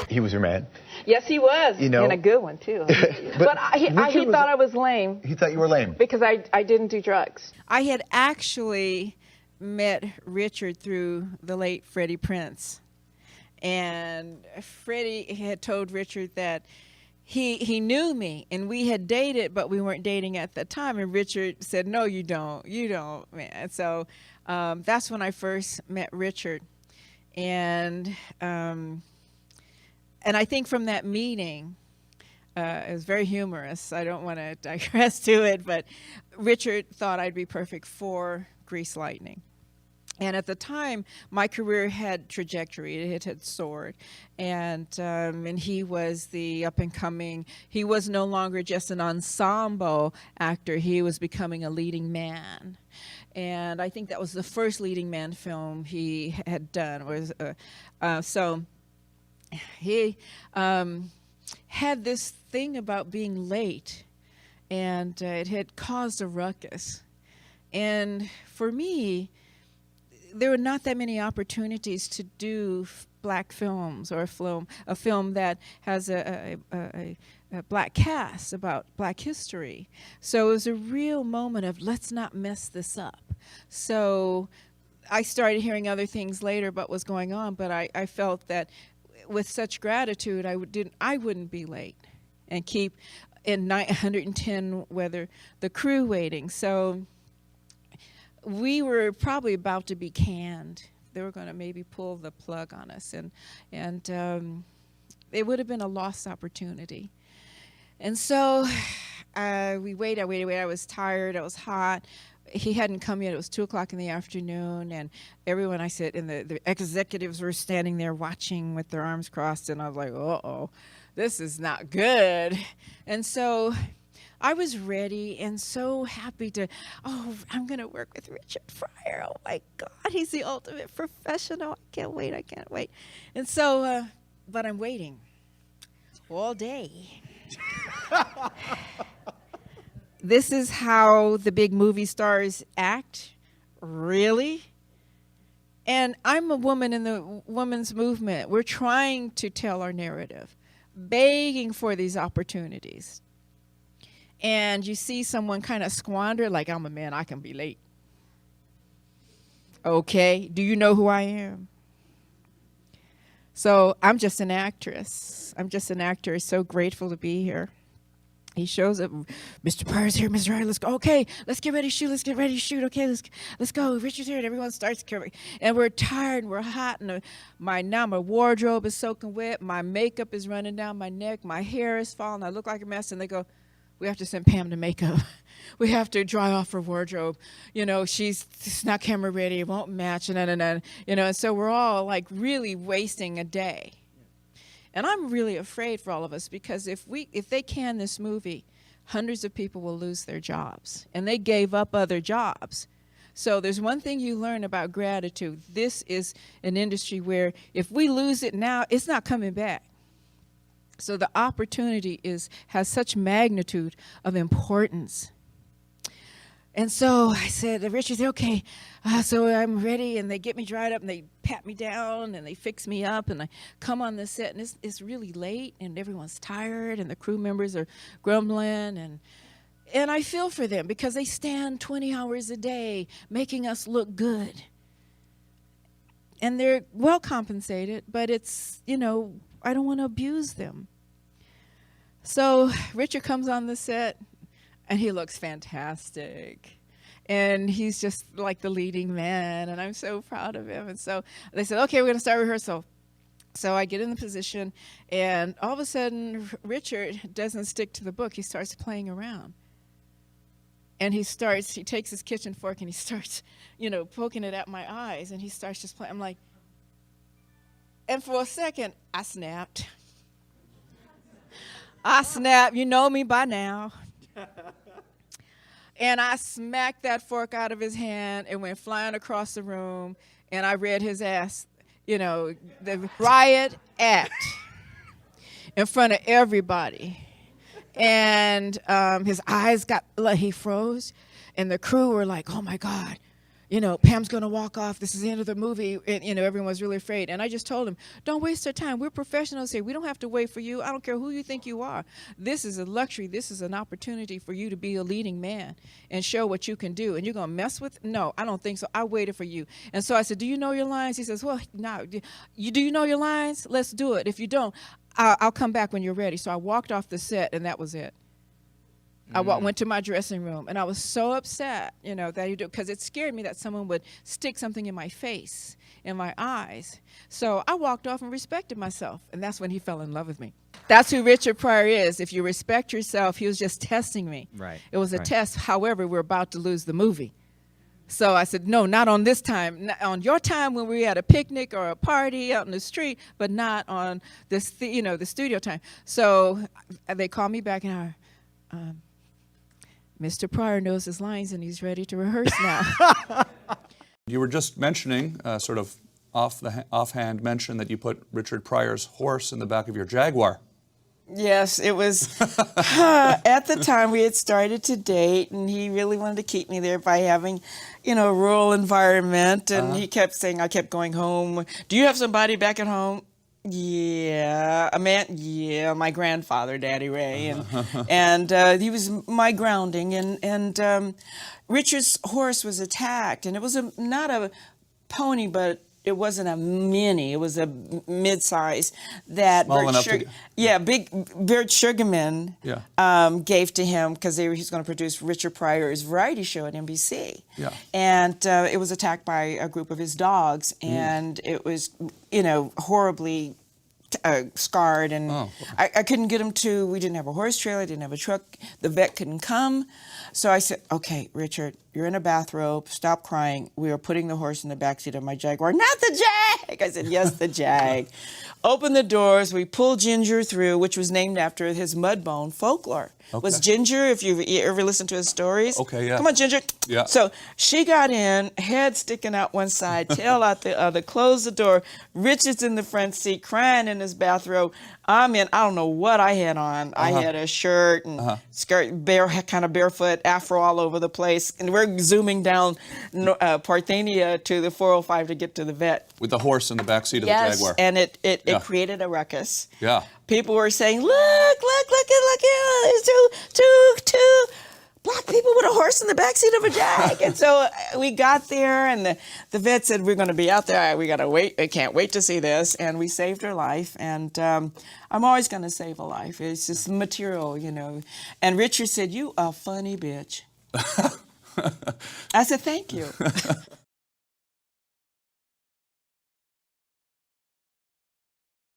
He was your man. Yes, he was. You know, and a good one, too. but he thought I was lame. He thought you were lame. Because I didn't do drugs. I had actually met Richard through the late Freddie Prinze. And Freddie had told Richard that he knew me, and we had dated, but we weren't dating at the time. And Richard said, "No, you don't, man." So that's when I first met Richard, and I think from that meeting, it was very humorous. I don't want to digress to it, but Richard thought I'd be perfect for Grease Lightning. And at the time, my career had trajectory. It had soared. And he was the up-and-coming. He was no longer just an ensemble actor. He was becoming a leading man. And I think that was the first leading man film he had done. So he had this thing about being late. And it had caused a ruckus. And for me, there were not that many opportunities to do black films or a film that has a black cast about black history. So it was a real moment of let's not mess this up. So I started hearing other things later about what was going on, but I felt that with such gratitude, I wouldn't be late and keep in 110 weather the crew waiting. So we were probably about to be canned. They were going to maybe pull the plug on us, and it would have been a lost opportunity. And so we waited. I was tired. I was hot. He hadn't come yet. It was 2:00 in the afternoon, and everyone, I said, and the executives were standing there watching with their arms crossed, and I was like, uh-oh, this is not good. And so I was ready and so happy I'm going to work with Richard Pryor. Oh, my God, he's the ultimate professional. I can't wait. And so, but I'm waiting all day. This is how the big movie stars act, really? And I'm a woman in the women's movement. We're trying to tell our narrative, begging for these opportunities. And you see someone kind of squander, like, I'm a man, I can be late. Okay, do you know who I am? So I'm just an actress. So grateful to be here. He shows up, Mr. Pryor's here, Mr. Pryor, let's go. Okay, let's get ready to shoot. Okay, let's go. Richard's here, and everyone starts coming. And we're tired, and we're hot, and my wardrobe is soaking wet, my makeup is running down my neck, my hair is falling, I look like a mess, and they go, we have to send Pam to makeup. We have to dry off her wardrobe. She's not camera ready. It won't match. And so we're all like really wasting a day. And I'm really afraid for all of us because if they can this movie, hundreds of people will lose their jobs. And they gave up other jobs. So there's one thing you learn about gratitude. This is an industry where if we lose it now, it's not coming back. So the opportunity has such magnitude of importance. And so I said, Richard said, okay, so I'm ready, and they get me dried up, and they pat me down, and they fix me up, and I come on the set, and it's really late, and everyone's tired, and the crew members are grumbling, and I feel for them because they stand 20 hours a day making us look good. And they're well compensated, but it's, I don't want to abuse them. So Richard comes on the set, and he looks fantastic. And he's just like the leading man, and I'm so proud of him. And so they said, okay, we're going to start rehearsal. So I get in the position, and all of a sudden, Richard doesn't stick to the book. He starts playing around. And he takes his kitchen fork, and he starts, poking it at my eyes, and he starts just playing. I'm like, and for a second, I snapped. You know me by now. And I smacked that fork out of his hand and went flying across the room, and I read his ass, the riot act in front of everybody. And his eyes he froze, and the crew were like, oh my God, you know, Pam's going to walk off. This is the end of the movie. And, you know, everyone was really afraid. And I just told him, don't waste our time. We're professionals here. We don't have to wait for you. I don't care who you think you are. This is a luxury. This is an opportunity for you to be a leading man and show what you can do. And you're going to mess with? No, I don't think so. I waited for you. And so I said, do you know your lines? He says, well, no. Do you know your lines? Let's do it. If you don't, I'll come back when you're ready. So I walked off the set, and that was it. I went to my dressing room, and I was so upset, you know, that because it scared me that someone would stick something in my face, in my eyes. So I walked off and respected myself, and that's when he fell in love with me. That's who Richard Pryor is. If you respect yourself, he was just testing me. Right. It was a test. However, we're about to lose the movie. So I said, no, not on this time. Not on your time when we're at a picnic or a party out in the street, but not on this, the studio time. So they called me back, and Mr. Pryor knows his lines, and he's ready to rehearse now. You were just mentioning, sort of offhand mention that you put Richard Pryor's horse in the back of your Jaguar. Yes, it was. At the time, we had started to date, and he really wanted to keep me there by having, a rural environment. And he kept saying, I kept going home. Do you have somebody back at home? Yeah, a man. Yeah, my grandfather, Daddy Ray, and he was my grounding. And Richard's horse was attacked, and it was not a pony, but it wasn't a mini. It was a mid-size that Bert Sugarman gave to him because he was going to produce Richard Pryor's variety show at NBC. Yeah. And it was attacked by a group of his dogs, and it was, horribly scarred. And I couldn't get him to. We didn't have a horse trailer. Didn't have a truck. The vet couldn't come. So I said, okay, Richard, you're in a bathrobe. Stop crying. We are putting the horse in the backseat of my Jaguar. Not the Jag! I said, yes, the Jag. Open the doors. We pulled Ginger through, which was named after his Mudbone folklore. Okay. Was Ginger, if you ever listened to his stories. Okay, yeah. Come on, Ginger. Yeah. So she got in, head sticking out one side, tail out the other, closed the door. Richard's in the front seat, crying in his bathrobe. I don't know what I had on. I had a shirt and skirt, kind of barefoot, afro all over the place. And we're zooming down Parthenia to the 405 to get to the vet. With the horse in the backseat of the Jaguar. And it created a ruckus. Yeah. People were saying, look, there's two black people with a horse in the backseat of a Jag. And so we got there, and the vet said, we're going to be out there. We got to wait. I can't wait to see this. And we saved her life. And I'm always going to save a life. It's just material, And Richard said, you a funny bitch. I said, thank you.